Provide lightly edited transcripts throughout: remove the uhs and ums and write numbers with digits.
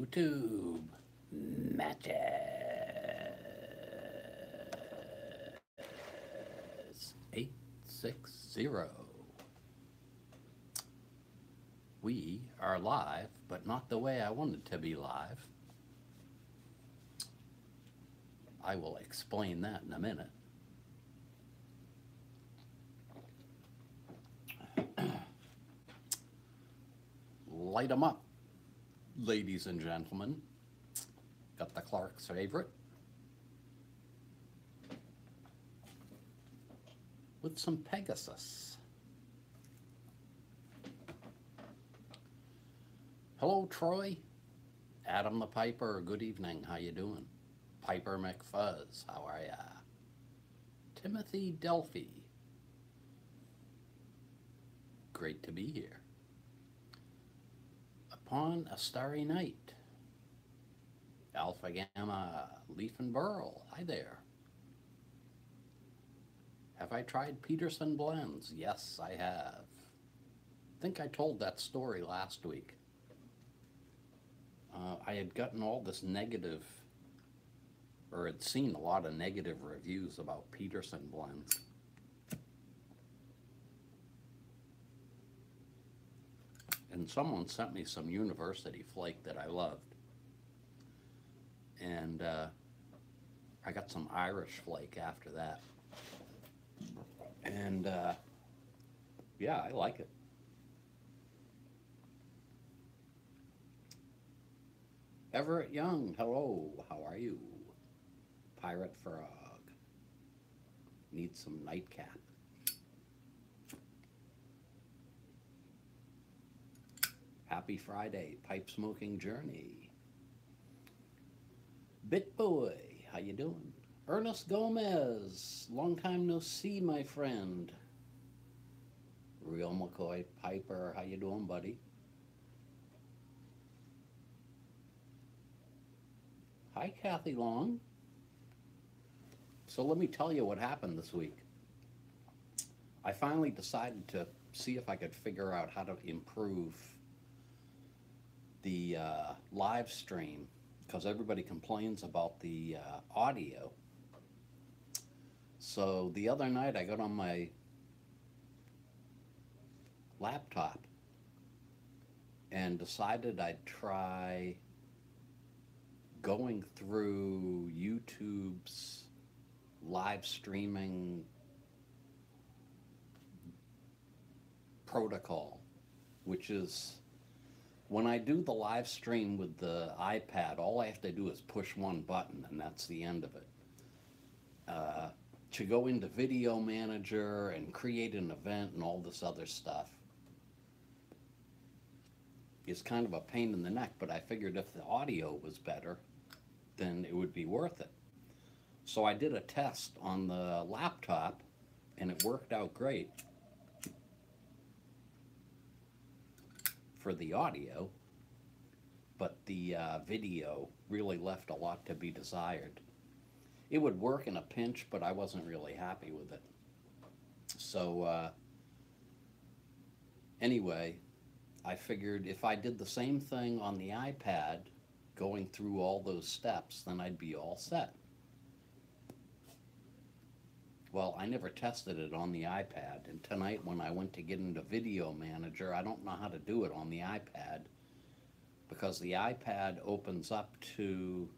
YouTube matches 860. We are live, but not the way I wanted to be live. I will explain that in a minute. Light 'em up, ladies and gentlemen. Got the Clark's favorite with some Pegasus. Hello, Troy. Adam the Piper, good evening. How you doing? Piper McFuzz, how are ya? Timothy Delphi, great to be here. Upon a Starry Night, Alpha Gamma, Leaf and Burl, hi there. Have I tried Peterson blends? Yes, I have. I think I told that story last week. I had gotten all this negative, or had seen a lot of negative reviews about Peterson blends. And someone sent me some University Flake that I loved. And I got some Irish Flake after that. And yeah, I like it. Everett Young, hello, how are you? Pirate Frog, need some nightcap. Happy Friday, pipe smoking journey. Bitboy, how you doing? Ernest Gomez, long time no see, my friend. Real McCoy Piper, how you doing, buddy? Hi, Kathy Long. So let me tell you what happened this week. I finally decided to see if I could figure out how to improve the live stream, because everybody complains about the audio. So the other night I got on my laptop and decided I'd try going through YouTube's live streaming protocol, which is when I do the live stream with the iPad, all I have to do is push one button and that's the end of it. To go into Video Manager and create an event and all this other stuff is kind of a pain in the neck, but I figured if the audio was better, then it would be worth it. So I did a test on the laptop and it worked out great for the audio, but the video really left a lot to be desired. It would work in a pinch, but I wasn't really happy with it. So anyway, I figured if I did the same thing on the iPad, going through all those steps, then I'd be all set. Well, I never tested it on the iPad, and tonight when I went to get into Video Manager, I don't know how to do it on the iPad, because the iPad opens up to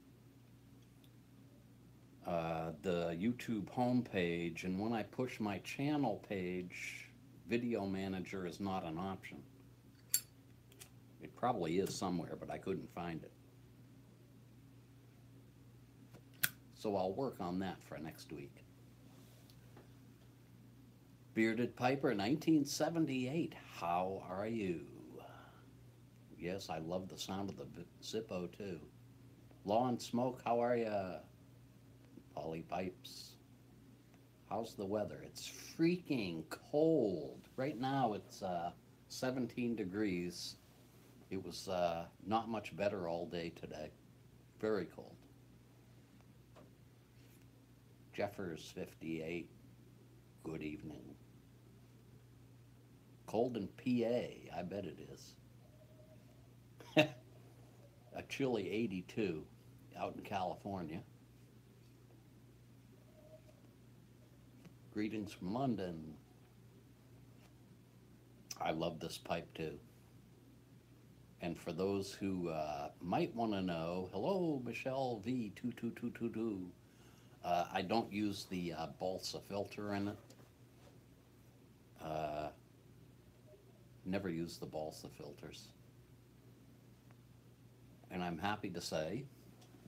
the YouTube homepage, and when I push my channel page, Video Manager is not an option. It probably is somewhere, but I couldn't find it. So I'll work on that for next week. Bearded Piper, 1978, how are you? Yes, I love the sound of the Zippo too. Law and Smoke, how are ya? Polly Pipes. How's the weather? It's freaking cold. Right now it's 17 degrees. It was not much better all day today. Very cold. Jeffers, 58, good evening. Cold in PA, I bet it is. A chilly 82 out in California. Greetings from London. I love this pipe too. And for those who might want to know, hello, Michelle V22222. I don't use the balsa filter in it. Never use the balsa filters. And I'm happy to say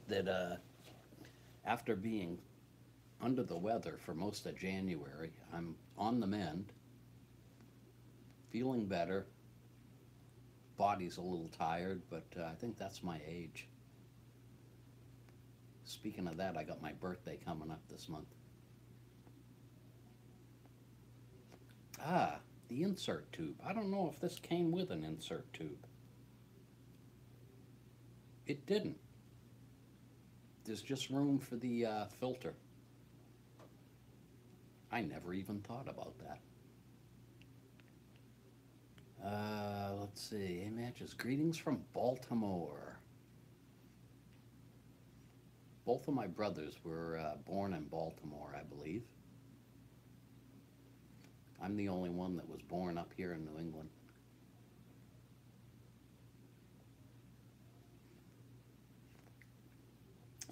that after being under the weather for most of January, I'm on the mend, feeling better. Body's a little tired, but I think that's my age. Speaking of that, I got my birthday coming up this month. Ah, the insert tube. I don't know if this came with an insert tube. It didn't. There's just room for the filter. I never even thought about that. Let's see. Hey, matches. Greetings from Baltimore. Both of my brothers were born in Baltimore, I believe. I'm the only one that was born up here in New England.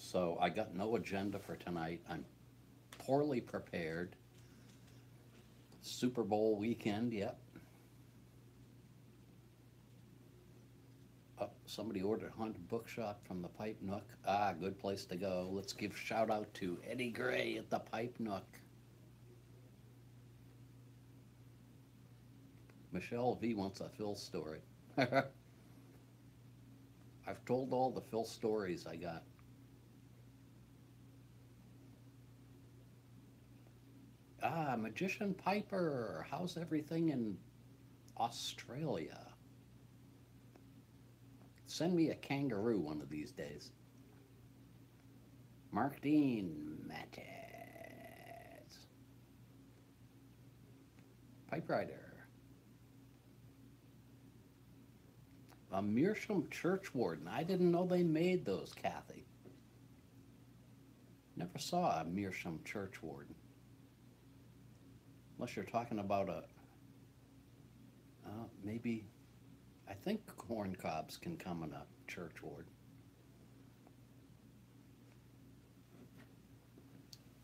So I got no agenda for tonight. I'm poorly prepared. Super Bowl weekend, yep. Oh, somebody ordered Haunted Bookshop from the Pipe Nook. Ah, good place to go. Let's give shout out to Eddie Gray at the Pipe Nook. Michelle V wants a Phil story. I've told all the Phil stories I got. Ah, Magician Piper, how's everything in Australia? Send me a kangaroo one of these days. Mark Dean, Mattez. Pipe Rider. A Meerschaum Church Warden. I didn't know they made those, Kathy. Never saw a Meerschaum Church Warden. Unless you're talking about a, maybe, I think corn cobs can come in a church ward.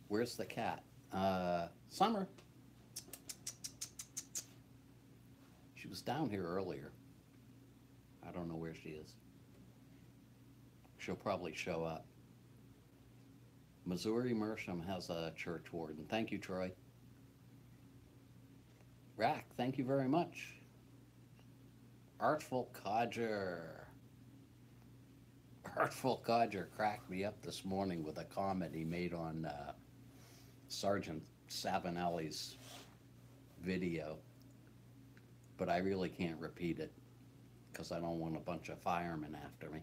Where's the cat? Summer. She was down here earlier. I don't know where she is. She'll probably show up. Missouri Meerschaum has a church warden. Thank you, Troy. Rack, thank you very much. Artful Codger. Artful Codger cracked me up this morning with a comment he made on Sergeant Savinelli's video. But I really can't repeat it because I don't want a bunch of firemen after me.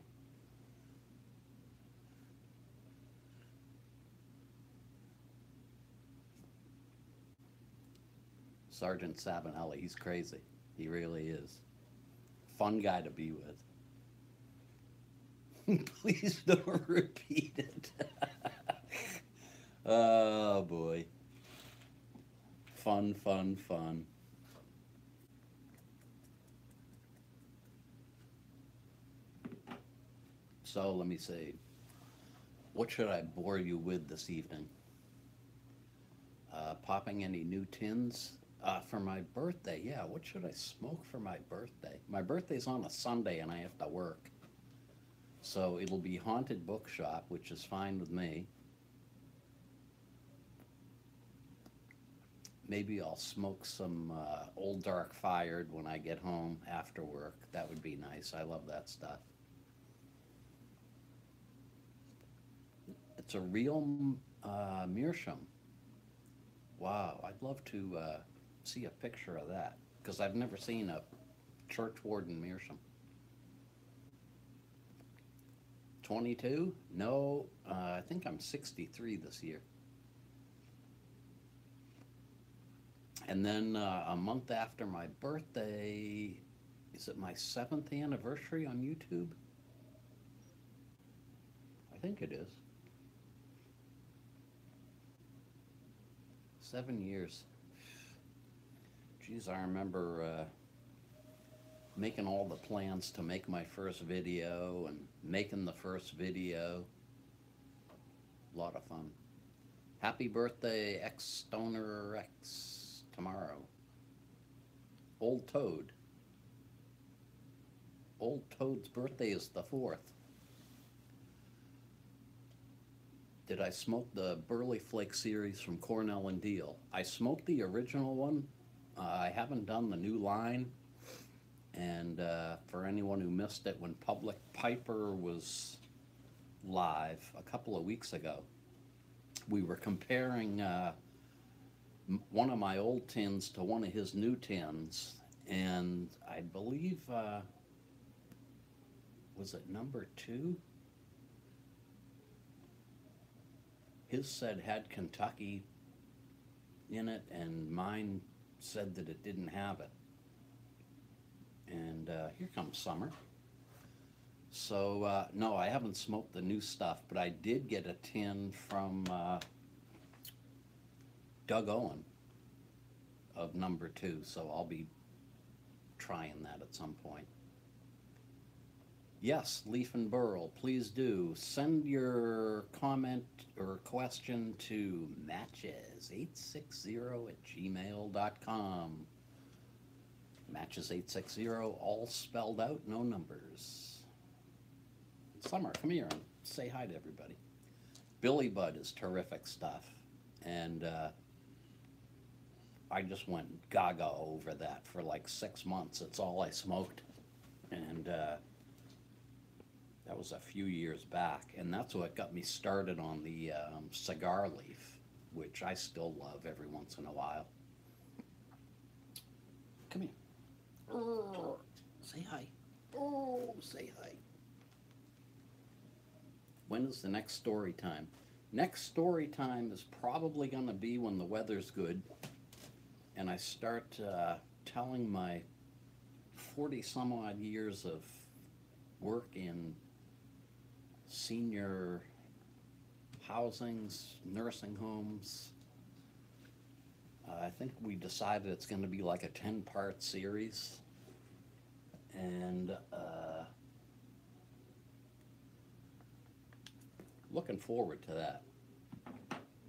Sergeant Savinelli, he's crazy. He really is. Fun guy to be with. Please don't repeat it. Oh boy. Fun, fun, fun. So let me see. What should I bore you with this evening? Popping any new tins? For my birthday, yeah, what should I smoke for my birthday? My birthday's on a Sunday and I have to work. So it'll be Haunted Bookshop, which is fine with me. Maybe I'll smoke some Old Dark Fired when I get home after work. That would be nice. I love that stuff. It's a real Meerschaum. Wow, I'd love to see a picture of that because I've never seen a church warden Meerschaum. 22? No, I think I'm 63 this year. And then a month after my birthday, is it my 7th anniversary on YouTube? think it is. 7 years. Geez, I remember making all the plans to make my first video and making the first video. A lot of fun. Happy birthday, X-Stoner X, tomorrow. Old Toad. Old Toad's birthday is the 4th. Did I smoke the Burley Flake series from Cornell and Deal? I smoked the original one. I haven't done the new line. And for anyone who missed it, when Public Piper was live a couple of weeks ago, we were comparing one of my old tins to one of his new tins, and I believe, was it number 2? His said had Kentucky in it, and mine said that it didn't have it. And here comes summer. So, no, I haven't smoked the new stuff, but I did get a tin from Doug Owen of number 2, so I'll be trying that at some point. Yes, Leaf and Burl, please do. Send your comment or question to matches860@gmail.com. Matches860, all spelled out, no numbers. Summer, come here and say hi to everybody. Billy Bud is terrific stuff, and I just went gaga over that for like 6 months. It's all I smoked, and that was a few years back, and that's what got me started on the cigar leaf, which I still love every once in a while. Come here. Oh, say hi. Oh, say hi. When is the next story time? Next story time is probably going to be when the weather's good, and I start telling my 40-some-odd years of work in senior housings, nursing homes. I think we decided it's going to be like a 10-part series, and looking forward to that.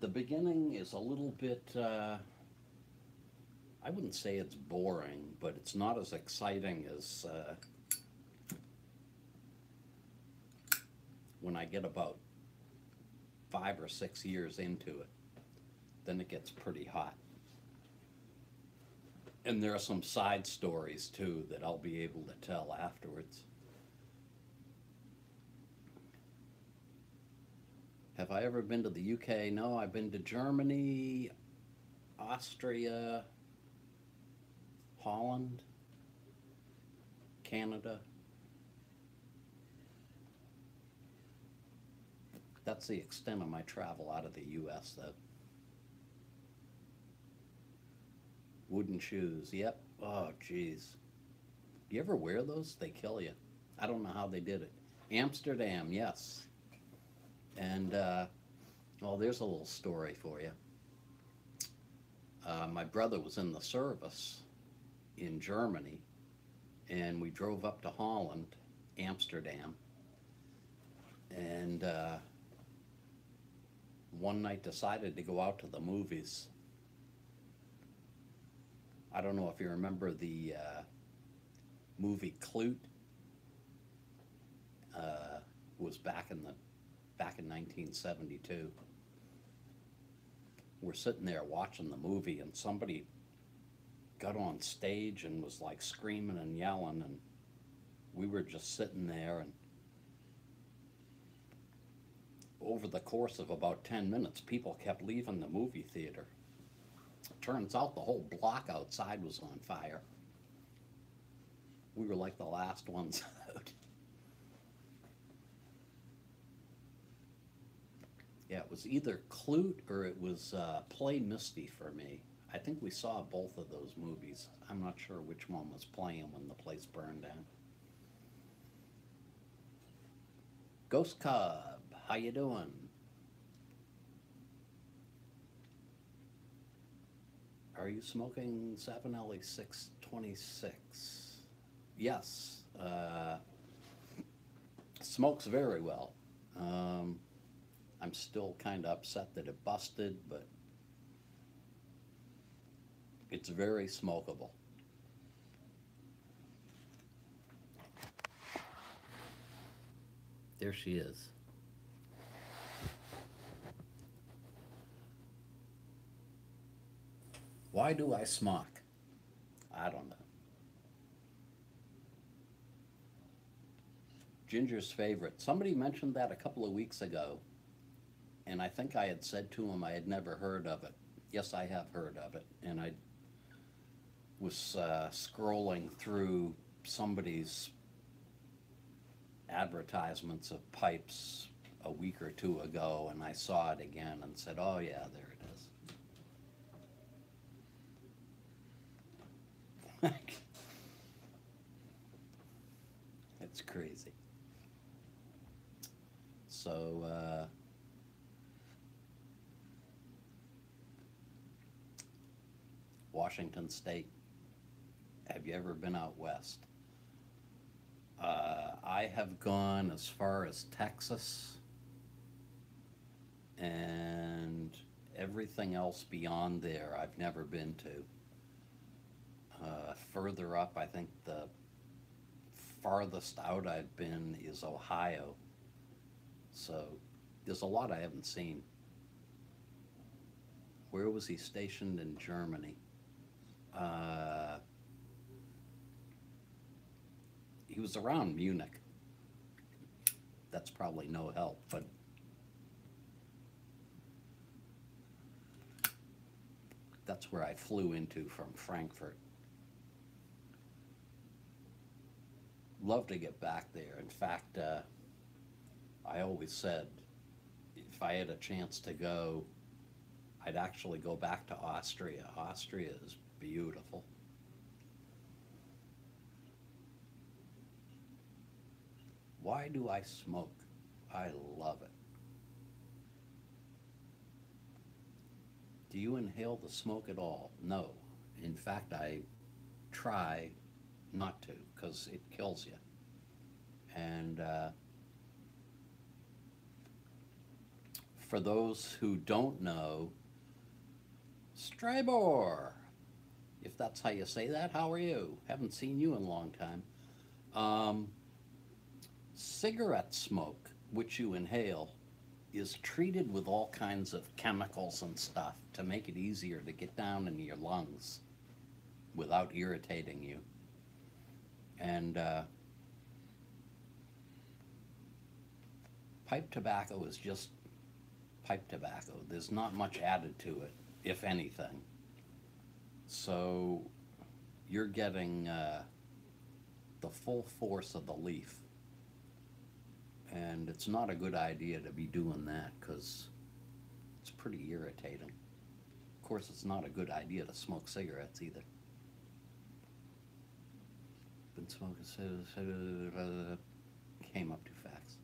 The beginning is a little bit, I wouldn't say it's boring, but it's not as exciting as when I get about 5 or 6 years into it. Then it gets pretty hot. And there are some side stories too that I'll be able to tell afterwards. Have I ever been to the UK? No, I've been to Germany, Austria, Holland, Canada. That's the extent of my travel out of the US, though. Wooden shoes, yep. Oh, geez. You ever wear those? They kill you. I don't know how they did it. Amsterdam, yes. And, well, there's a little story for you. My brother was in the service in Germany, and we drove up to Holland, Amsterdam, and one night decided to go out to the movies. I don't know if you remember the movie Klute. Was back in 1972. We're sitting there watching the movie, and somebody got on stage and was like screaming and yelling, and we were just sitting there, and over the course of about 10 minutes, people kept leaving the movie theater. Turns out the whole block outside was on fire. We were like the last ones out. Yeah, it was either Klute or it was Play Misty for me. I think we saw both of those movies. I'm not sure which one was playing when the place burned down. Ghost Cub, How you doing? Are you smoking 7LE626? Yes. Smokes very well. Um, I'm still kind of upset that it busted, but it's very smokable. There she is. Why do I smoke? I don't know. Ginger's favorite. Somebody mentioned that a couple of weeks ago, and I think I had said to him I had never heard of it. Yes, I have heard of it, and I was scrolling through somebody's advertisements of pipes a week or two ago, and I saw it again and said, oh yeah, there it is. It's crazy. So, Washington State, have you ever been out west? I have gone as far as Texas, and everything else beyond there I've never been to. Further up, I think the farthest out I've been is Ohio. So there's a lot I haven't seen. Where was he stationed in Germany? Uh, he was around Munich. That's probably no help, but that's where I flew into from Frankfurt. Love to get back there. In fact, I always said if I had a chance to go, I'd actually go back to Austria. Austria is beautiful. Why do I smoke? I love it. Do you inhale the smoke at all? No. In fact, I try not to because it kills you. And for those who don't know, Strybor, if that's how you say that, how are you? Haven't seen you in a long time. Um, Cigarette smoke, which you inhale, is treated with all kinds of chemicals and stuff to make it easier to get down in your lungs without irritating you. And pipe tobacco is just pipe tobacco. There's not much added to it, if anything. So you're getting the full force of the leaf. And it's not a good idea to be doing that because it's pretty irritating. Of course, it's not a good idea to smoke cigarettes either. Been smoking came up too fast.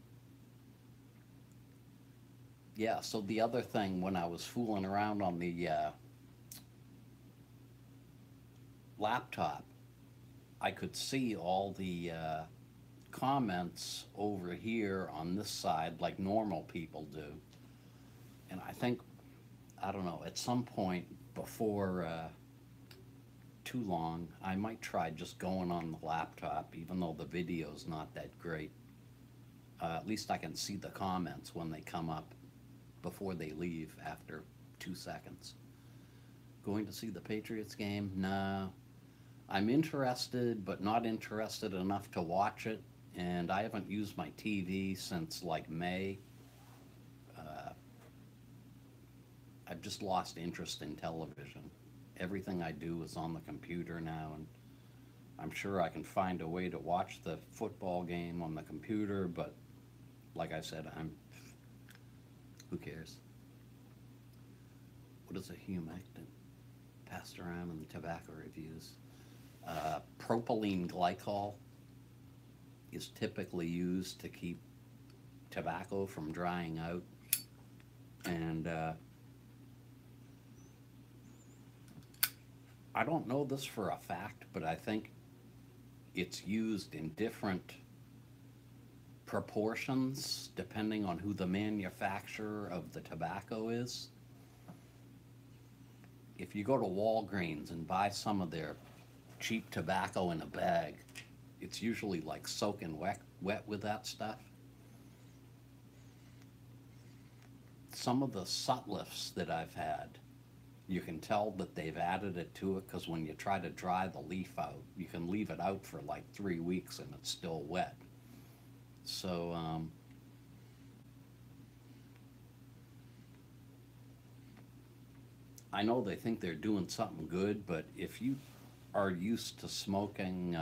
Yeah, so the other thing when I was fooling around on the laptop, I could see all the comments over here on this side like normal people do. And I think, I don't know, at some point before too long, I might try just going on the laptop, even though the video's not that great. At least I can see the comments when they come up before they leave after 2 seconds. Going to see the Patriots game? No. I'm interested, but not interested enough to watch it. And I haven't used my TV since like May. I've just lost interest in television. Everything I do is on the computer now, and I'm sure I can find a way to watch the football game on the computer, but like I said, who cares? What is a humectant? Passed around in the tobacco reviews. Propylene glycol is typically used to keep tobacco from drying out. And I don't know this for a fact, but I think it's used in different proportions depending on who the manufacturer of the tobacco is. If you go to Walgreens and buy some of their cheap tobacco in a bag, it's usually like soaking wet with that stuff. Some of the Sutlifs that I've had, you can tell that they've added it to it because when you try to dry the leaf out, you can leave it out for like 3 weeks and it's still wet. So, I know they think they're doing something good, but if you are used to smoking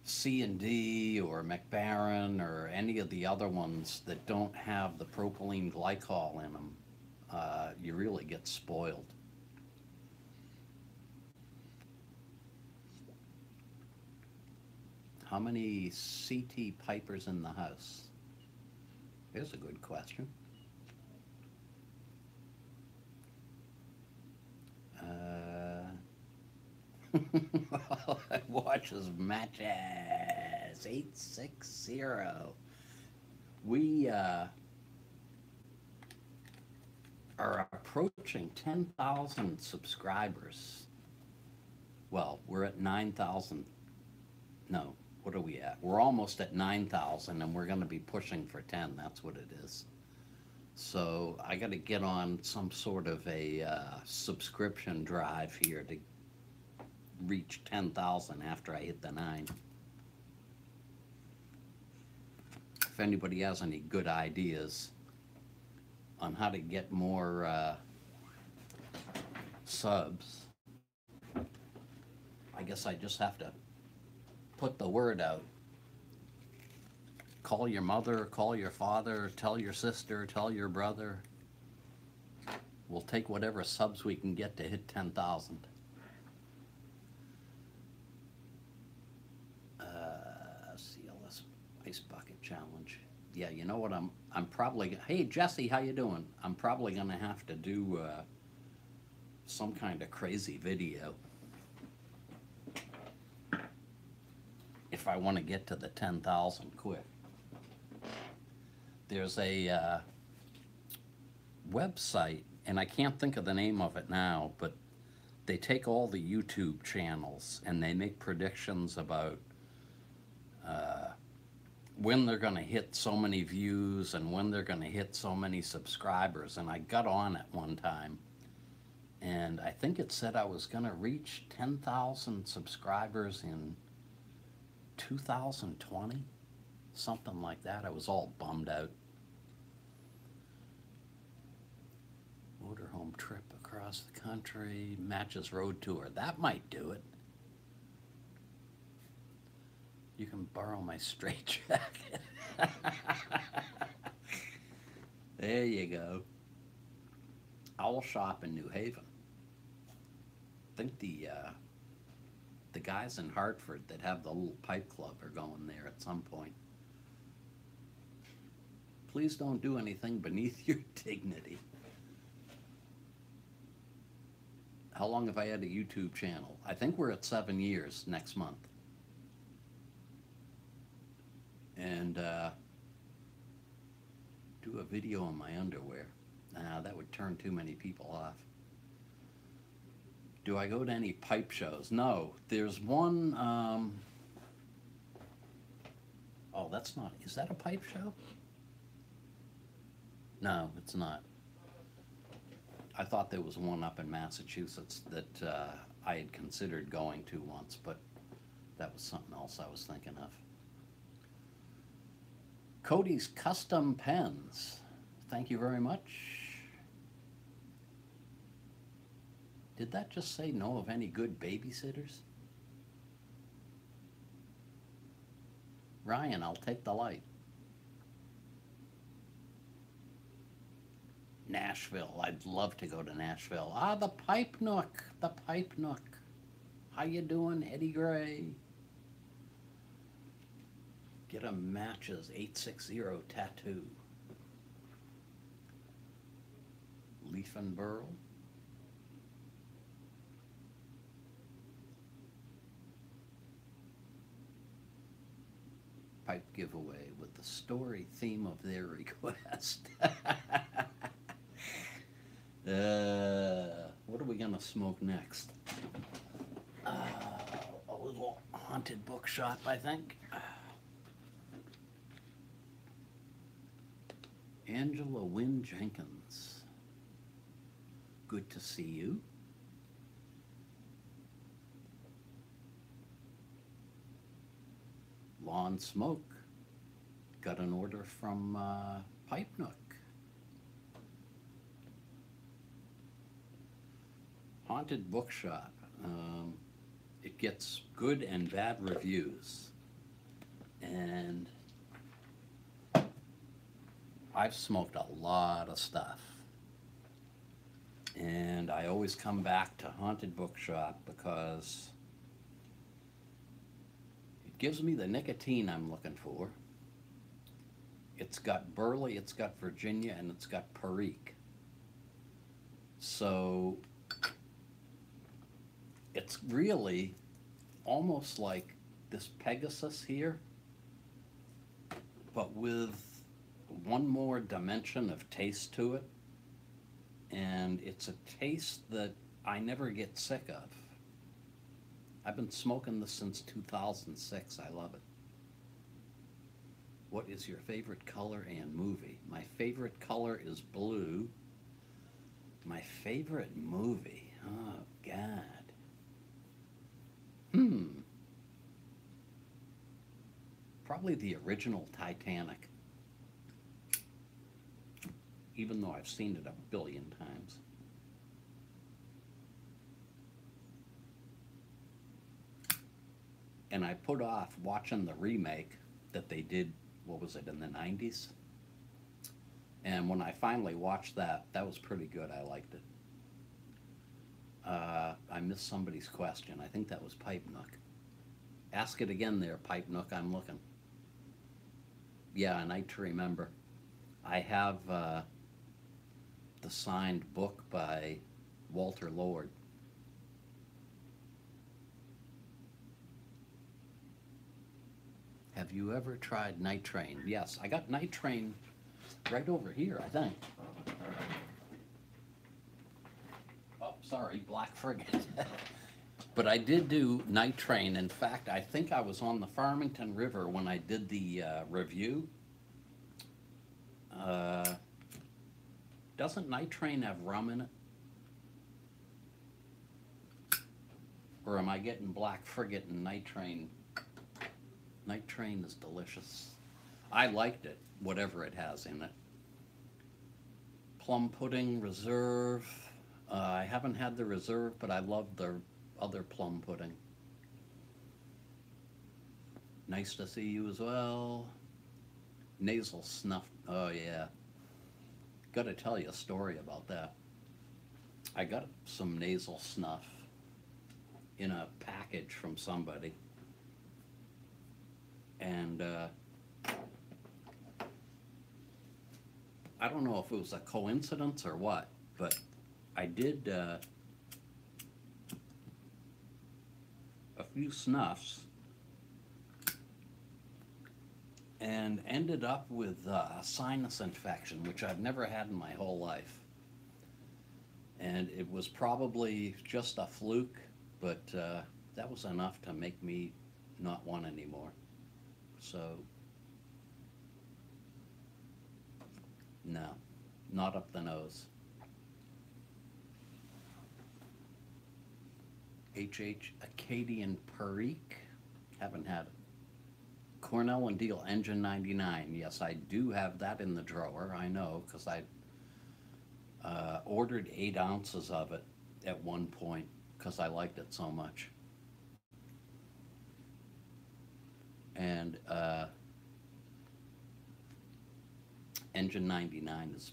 C&D or McBaron or any of the other ones that don't have the propylene glycol in them, you really get spoiled. How many CT Pipers in the house? Here's a good question. Watches matches 860. We are approaching 10,000 subscribers. Well, we're at 9,000. No, what are we at? We're almost at 9,000 and we're going to be pushing for 10. That's what it is. So I got to get on some sort of a subscription drive here to reach 10,000 after I hit the 9. If anybody has any good ideas on how to get more subs, I guess I just have to put the word out. Call your mother, call your father, tell your sister, tell your brother. We'll take whatever subs we can get to hit 10,000. CLS Ice Bucket Challenge. Yeah, you know what, I'm probably, hey Jesse, how you doing? I'm probably gonna have to do some kind of crazy video if I want to get to the 10,000 quick. There's a website, and I can't think of the name of it now, but they take all the YouTube channels and they make predictions about when they're going to hit so many views and when they're going to hit so many subscribers. And I got on it one time, and I think it said I was going to reach 10,000 subscribers in 2020, something like that. I was all bummed out. Motorhome trip across the country, Matches Road Tour. That might do it. You can borrow my straitjacket. There you go. Owl Shop in New Haven. I think the guys in Hartford that have the little pipe club are going there at some point. Please don't do anything beneath your dignity. How long have I had a YouTube channel? I think we're at 7 years next month. And do a video in my underwear. Nah, that would turn too many people off. Do I go to any pipe shows? No. There's one, oh, that's not, is that a pipe show? No, it's not. I thought there was one up in Massachusetts that I had considered going to once, but that was something else I was thinking of. Cody's Custom Pens. Thank you very much. Did that just say know of any good babysitters? Ryan, I'll take the light. Nashville. I'd love to go to Nashville. Ah, the Pipe Nook. The Pipe Nook. How you doing, Eddie Gray? Get a matches 860 tattoo. Leaf and Burl. Pipe giveaway with the story theme of their request. What are we gonna smoke next? A little haunted bookshop, I think. Angela Wynne Jenkins. Good to see you. Lawn Smoke. Got an order from Pipe Nook. Haunted Bookshop. It gets good and bad reviews. And I've smoked a lot of stuff. And I always come back to Haunted Bookshop because it gives me the nicotine I'm looking for. It's got Burley, it's got Virginia, and it's got Perique. So it's really almost like this Pegasus here, but with one more dimension of taste to it. And it's a taste that I never get sick of. I've been smoking this since 2006. I love it. What is your favorite color and movie? My favorite color is blue. My favorite movie? Oh, God. Probably the original Titanic. Even though I've seen it a billion times. And I put off watching the remake that they did, what was it, in the 90s? And when I finally watched that, that was pretty good. I liked it. I missed somebody's question. I think that was Pipe Nook. Ask it again there, Pipe Nook. I'm looking. Yeah, a Night to Remember. I have the signed book by Walter Lord. Have you ever tried Night Train? Yes, I got Night Train right over here, I think. Oh, sorry, Black Frigate. But I did do Night Train. In fact, I think I was on the Farmington River when I did the review. Doesn't Night Train have rum in it? Or am I getting Black Frigate and Night Train? Night Train is delicious. I liked it, whatever it has in it. Plum Pudding Reserve. I haven't had the Reserve, but I love the other plum pudding. Nice to see you as well. Nasal Snuff. Oh, yeah. Got to tell you a story about that. I got some nasal snuff in a package from somebody. And I don't know if it was a coincidence or what, but I did a few snuffs and ended up with a sinus infection, which I've never had in my whole life. And it was probably just a fluke, but that was enough to make me not want anymore. So, no, not up the nose. HH Acadian Perique, haven't had it. Cornell and Deal Engine 99, yes, I do have that in the drawer, I know, because I ordered 8 ounces of it at one point because I liked it so much. And Engine 99 is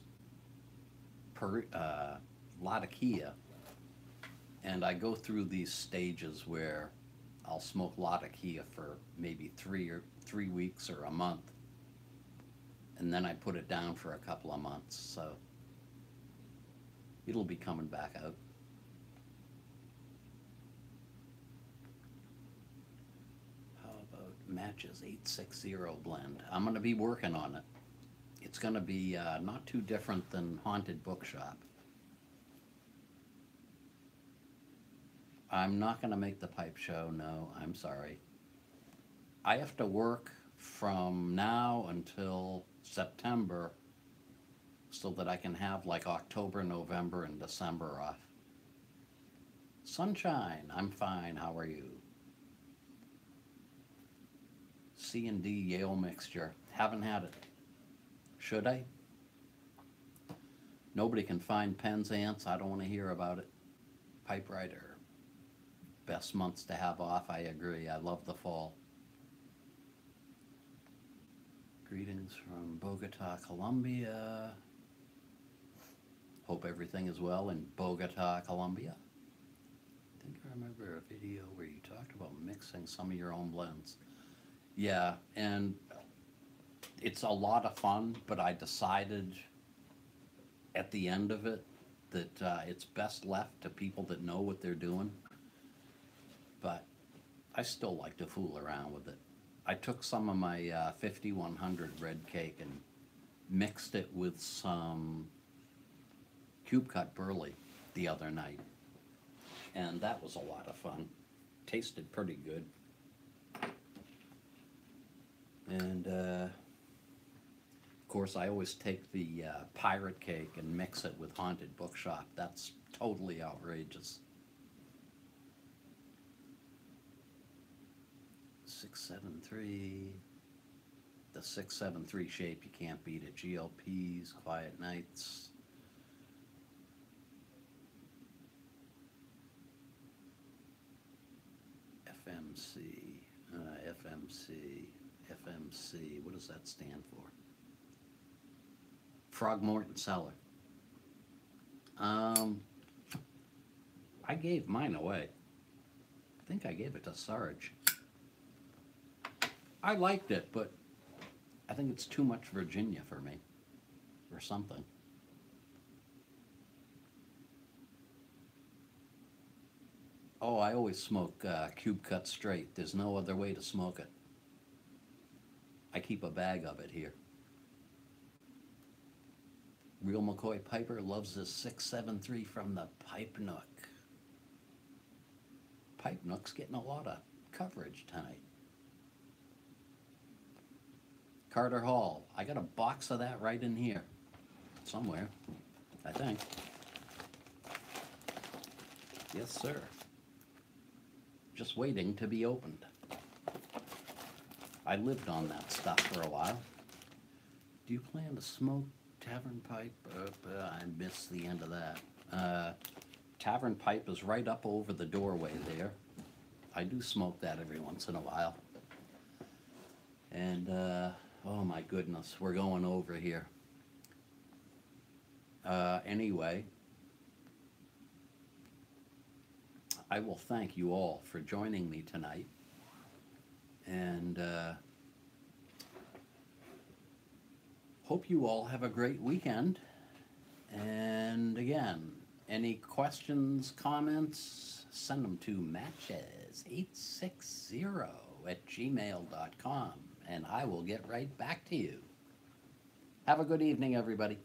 Latakia, and I go through these stages where I'll smoke Latakia for maybe 3 weeks or a month, and then I put it down for a couple of months. So it'll be coming back out. How about Matches 860 blend? I'm going to be working on it. It's going to be not too different than Haunted Bookshop. I'm not going to make the pipe show, no, I'm sorry. I have to work from now until September so that I can have like October, November, and December off. Sunshine, I'm fine, how are you? C&D Yale mixture, haven't had it. Should I? Nobody can find Penzance, I don't want to hear about it. Pipe writer. Best months to have off, I agree. I love the fall. Greetings from Bogota, Colombia. Hope everything is well in Bogota, Colombia. I think I remember a video where you talked about mixing some of your own blends. Yeah, and it's a lot of fun, but I decided at the end of it that it's best left to people that know what they're doing. But I still like to fool around with it. I took some of my 5100 red cake and mixed it with some cube cut burley the other night, and that was a lot of fun. Tasted pretty good. And of course I always take the pirate cake and mix it with Haunted Bookshop. That's totally outrageous. 673, the 673 shape, you can't beat it. GLPs, Quiet Nights. FMC, FMC, what does that stand for? Frogmorton Cellar. I gave mine away. I think I gave it to Sarge. I liked it, but I think it's too much Virginia for me, or something. Oh, I always smoke cube cut straight. There's no other way to smoke it. I keep a bag of it here. Real McCoy Piper loves this 673 from the Pipe Nook. Pipe Nook's getting a lot of coverage tonight. Carter Hall, I got a box of that right in here, somewhere, I think. Yes, sir. Just waiting to be opened. I lived on that stuff for a while. Do you plan to smoke Tavern Pipe? I missed the end of that. Tavern Pipe is right up over the doorway there. I do smoke that every once in a while. And, oh my goodness, we're going over here. Anyway, I will thank you all for joining me tonight. And hope you all have a great weekend. And again, any questions, comments, send them to matches860@gmail.com, and I will get right back to you. Have a good evening, everybody.